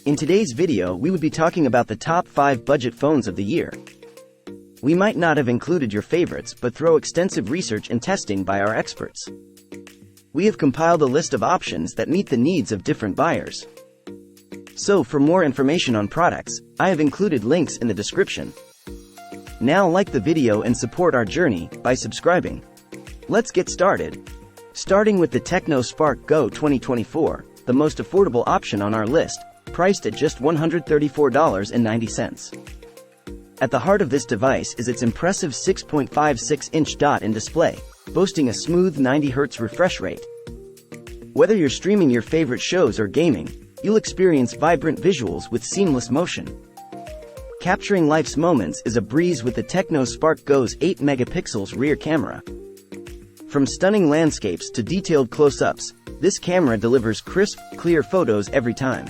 In today's video, we would be talking about the top 5 budget phones of the year. We might not have included your favorites, but through extensive research and testing by our experts, we have compiled a list of options that meet the needs of different buyers. So for more information on products, I have included links in the description. Now like the video and support our journey by subscribing. Let's get started. Starting with the TECNO SPARK Go 2024, the most affordable option on our list, priced at just $134.90. At the heart of this device is its impressive 6.56-inch dot-in display, boasting a smooth 90Hz refresh rate. Whether you're streaming your favorite shows or gaming, you'll experience vibrant visuals with seamless motion. Capturing life's moments is a breeze with the TECNO SPARK Go's 8-megapixels rear camera. From stunning landscapes to detailed close-ups, this camera delivers crisp, clear photos every time.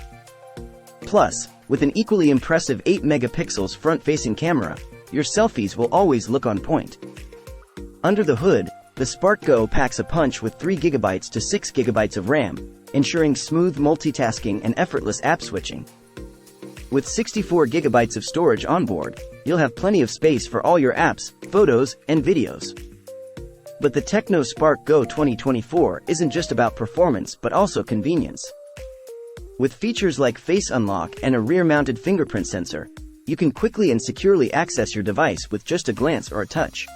Plus, with an equally impressive 8-megapixels front-facing camera, your selfies will always look on point. Under the hood, the Spark Go packs a punch with 3GB to 6GB of RAM, ensuring smooth multitasking and effortless app switching. With 64GB of storage on board, you'll have plenty of space for all your apps, photos, and videos. But the TECNO SPARK Go 2024 isn't just about performance but also convenience. With features like Face Unlock and a rear-mounted fingerprint sensor, you can quickly and securely access your device with just a glance or a touch.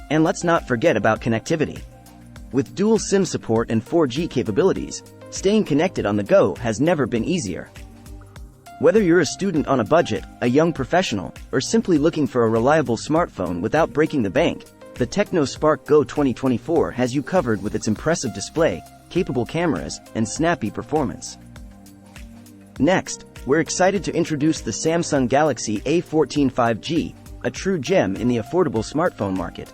And let's not forget about connectivity. With dual SIM support and 4G capabilities, staying connected on the go has never been easier. Whether you're a student on a budget, a young professional, or simply looking for a reliable smartphone without breaking the bank, the TECNO SPARK Go 2024 has you covered with its impressive display, capable cameras, and snappy performance. Next, we're excited to introduce the Samsung Galaxy A14 5G, a true gem in the affordable smartphone market.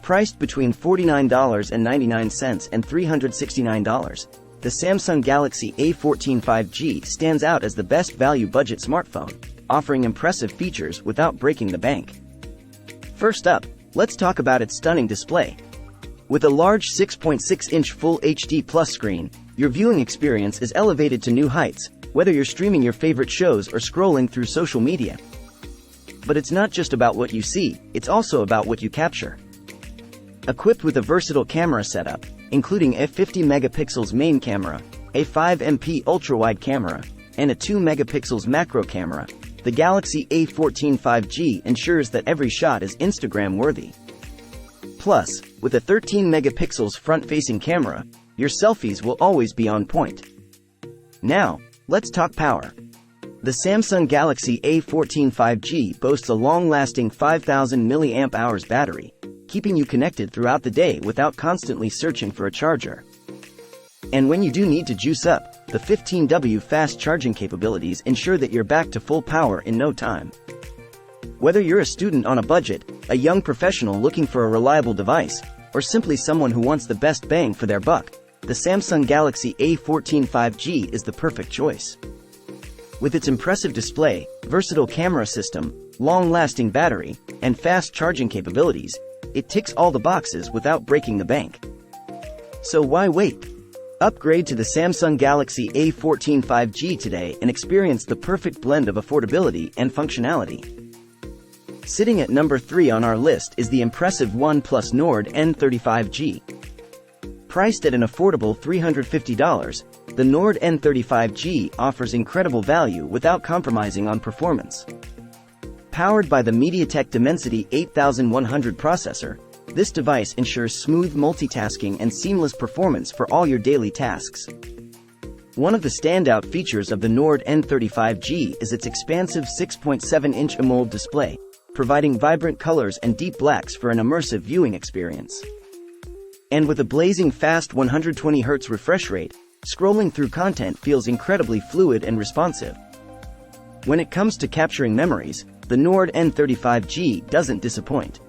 Priced between $49.99 and $369, the Samsung Galaxy A14 5G stands out as the best value budget smartphone, offering impressive features without breaking the bank. First up, let's talk about its stunning display. With a large 6.6-inch Full HD Plus screen, your viewing experience is elevated to new heights, whether you're streaming your favorite shows or scrolling through social media. But it's not just about what you see, it's also about what you capture. Equipped with a versatile camera setup, including a 50-megapixels main camera, a 5MP ultra-wide camera, and a 2-megapixels macro camera, the Galaxy A14 5G ensures that every shot is Instagram-worthy. Plus, with a 13-megapixels front-facing camera, your selfies will always be on point. Now, let's talk power. The Samsung Galaxy A14 5G boasts a long-lasting 5,000 mAh battery, keeping you connected throughout the day without constantly searching for a charger. And when you do need to juice up, the 15W fast charging capabilities ensure that you're back to full power in no time. Whether you're a student on a budget, a young professional looking for a reliable device, or simply someone who wants the best bang for their buck, the Samsung Galaxy A14 5G is the perfect choice. With its impressive display, versatile camera system, long-lasting battery, and fast charging capabilities, it ticks all the boxes without breaking the bank. So why wait? Upgrade to the Samsung Galaxy A14 5G today and experience the perfect blend of affordability and functionality. Sitting at number 3 on our list is the impressive OnePlus Nord N30 5G. Priced at an affordable $350, the Nord N30 5G offers incredible value without compromising on performance. Powered by the MediaTek Dimensity 8100 processor, this device ensures smooth multitasking and seamless performance for all your daily tasks. One of the standout features of the Nord N30 5G is its expansive 6.7-inch AMOLED display, providing vibrant colors and deep blacks for an immersive viewing experience. And with a blazing fast 120Hz refresh rate, scrolling through content feels incredibly fluid and responsive. When it comes to capturing memories, the Nord N30 5G doesn't disappoint.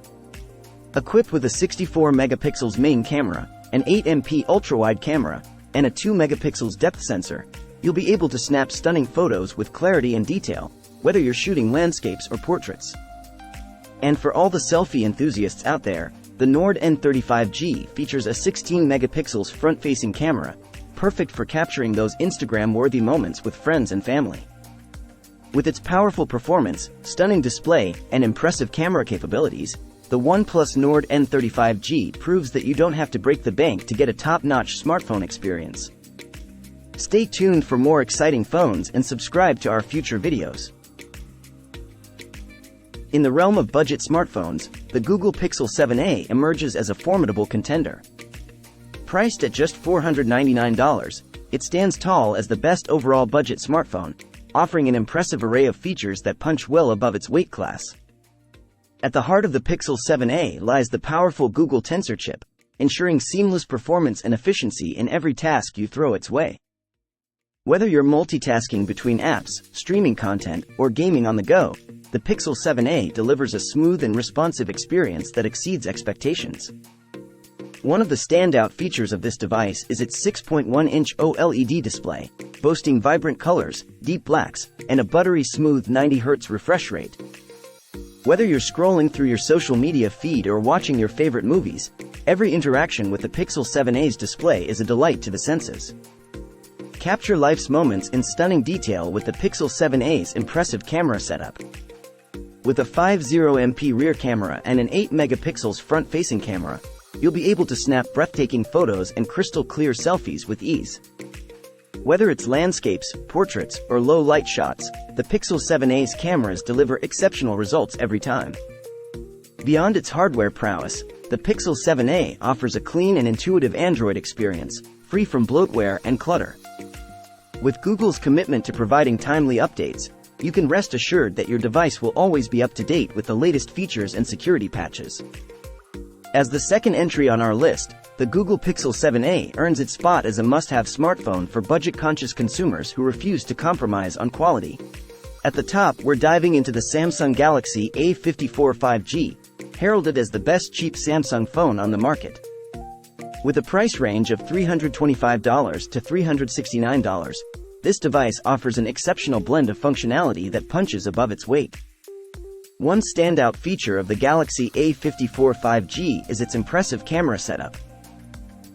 Equipped with a 64-megapixels main camera, an 8MP ultra-wide camera, and a 2-megapixels depth sensor, you'll be able to snap stunning photos with clarity and detail, whether you're shooting landscapes or portraits. And for all the selfie enthusiasts out there, the Nord N30 5G features a 16-megapixels front-facing camera, perfect for capturing those Instagram-worthy moments with friends and family. With its powerful performance, stunning display, and impressive camera capabilities, the OnePlus Nord N30 5G proves that you don't have to break the bank to get a top-notch smartphone experience. Stay tuned for more exciting phones and subscribe to our future videos. In the realm of budget smartphones, the Google Pixel 7a emerges as a formidable contender. Priced at just $499, it stands tall as the best overall budget smartphone, offering an impressive array of features that punch well above its weight class. At the heart of the Pixel 7a lies the powerful Google Tensor chip, ensuring seamless performance and efficiency in every task you throw its way. Whether you're multitasking between apps, streaming content, or gaming on the go, the Pixel 7a delivers a smooth and responsive experience that exceeds expectations. One of the standout features of this device is its 6.1-inch OLED display, boasting vibrant colors, deep blacks, and a buttery smooth 90 Hz refresh rate. Whether you're scrolling through your social media feed or watching your favorite movies, every interaction with the Pixel 7a's display is a delight to the senses. Capture life's moments in stunning detail with the Pixel 7a's impressive camera setup. With a 50MP rear camera and an 8-megapixels front-facing camera, you'll be able to snap breathtaking photos and crystal-clear selfies with ease. Whether it's landscapes, portraits, or low-light shots, the Pixel 7a's cameras deliver exceptional results every time. Beyond its hardware prowess, the Pixel 7a offers a clean and intuitive Android experience, free from bloatware and clutter. With Google's commitment to providing timely updates, you can rest assured that your device will always be up to date with the latest features and security patches. As the second entry on our list, the Google Pixel 7a earns its spot as a must-have smartphone for budget-conscious consumers who refuse to compromise on quality. At the top, we're diving into the Samsung Galaxy A54 5G, heralded as the best cheap Samsung phone on the market. With a price range of $325 to $369, this device offers an exceptional blend of functionality that punches above its weight. One standout feature of the Galaxy A54 5G is its impressive camera setup.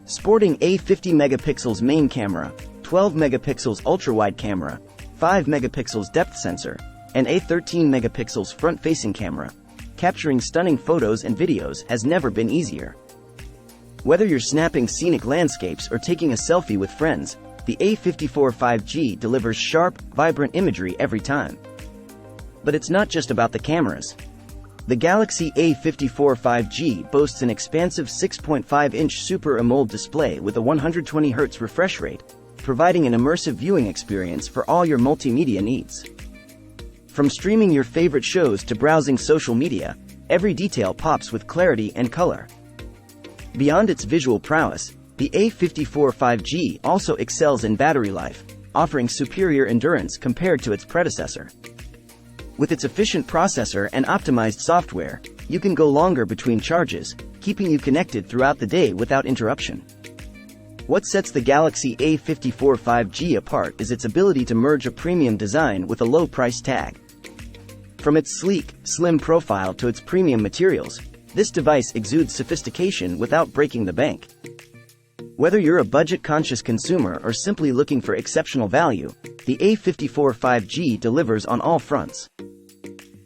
Sporting a 50-megapixels main camera, 12-megapixels ultra-wide camera, 5-megapixels depth sensor, and a 13-megapixels front-facing camera, capturing stunning photos and videos has never been easier. Whether you're snapping scenic landscapes or taking a selfie with friends, the A54 5G delivers sharp, vibrant imagery every time. But it's not just about the cameras. The Galaxy A54 5G boasts an expansive 6.5-inch Super AMOLED display with a 120 Hz refresh rate, providing an immersive viewing experience for all your multimedia needs. From streaming your favorite shows to browsing social media, every detail pops with clarity and color. Beyond its visual prowess, the A54 5G also excels in battery life, offering superior endurance compared to its predecessor. With its efficient processor and optimized software, you can go longer between charges, keeping you connected throughout the day without interruption. What sets the Galaxy A54 5G apart is its ability to merge a premium design with a low price tag. From its sleek, slim profile to its premium materials, this device exudes sophistication without breaking the bank. Whether you're a budget-conscious consumer or simply looking for exceptional value, the A54 5G delivers on all fronts.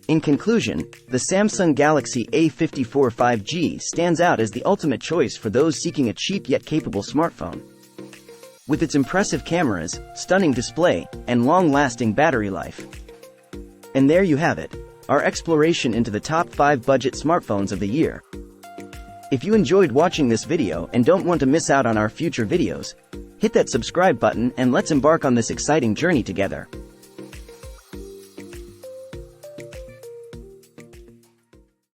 In conclusion, the Samsung Galaxy A54 5G stands out as the ultimate choice for those seeking a cheap yet capable smartphone. With its impressive cameras, stunning display, and long-lasting battery life. And there you have it, our exploration into the top 5 budget smartphones of the year. If you enjoyed watching this video and don't want to miss out on our future videos, hit that subscribe button and let's embark on this exciting journey together.